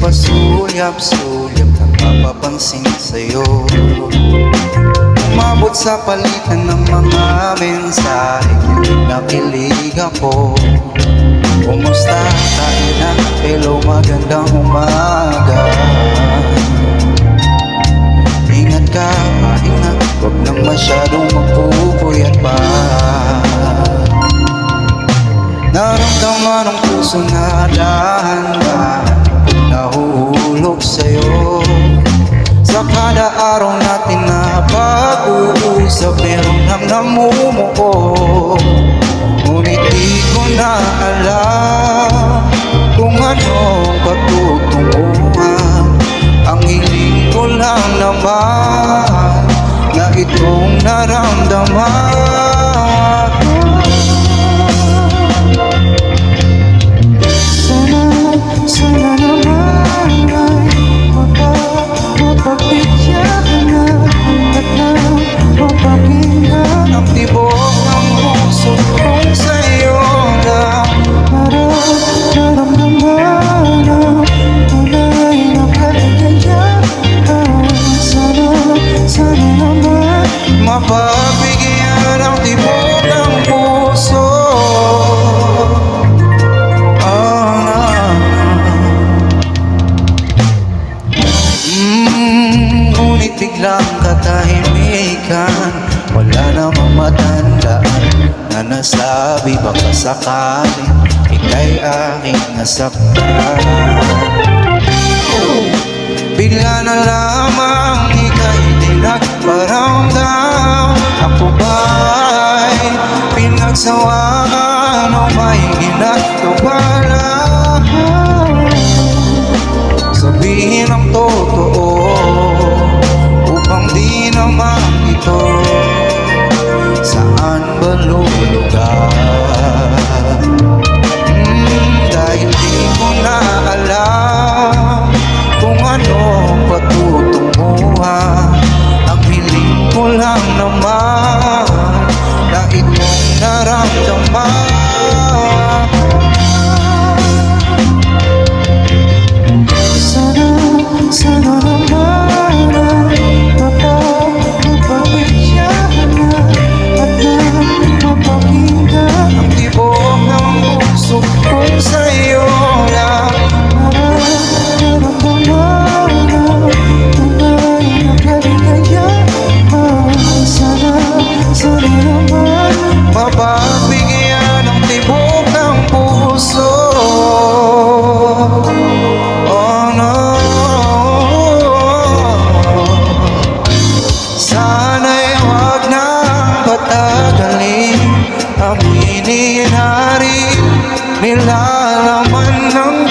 pasulyap-sulyap na mapapansin sa'yo. Umabot sa palitan ng mga mensahe, kilig na kilig ako. Kumusta tayo na? Hello, magandang umaga. Ingat ka, pahinga, huwag nang masyadong magpupuyat pa. Naramdaman ang puso na dahan-dahan nahuhulog sa'yo. Sa kada araw natin na pag-uusap, merong namumuo. Ngunit di ko na alam kung anong patutunguhan. Ang hiling ko lang naman na itong naramdaman. Sana naman ay mapagbigyan ka na at nang mapakinggan ang tibok ng puso kung sa'yo lang naramdaman ang tunay na kaligayahan. Sana naman mapagbigyan ang tibok ng puso. Ngunit biglang katahimikan, wala namang matandaan na nasabi baka sakaling ika'y aking nasaktan. Bigla na lamang ika'y nagparamdam. Ako ba'y pinagsawaan o may ginagawa? Sabihin ang totoo upang di naman ito saan ba lulugar. Dahil di ko na alam kung anong patutunguhan. Ang hiling ko lang naman na itong naramdaman. Sana naman ay mapagbigyan ka na at nang mapakinggan ang tibok ng puso kung sa'yo lang naramdaman ang tunay na kaligayahan. Sana naman mapagbigyan ang tibok ng puso. Oh no, sana'y huwag nang patagalin, aminin hari nilalaman ng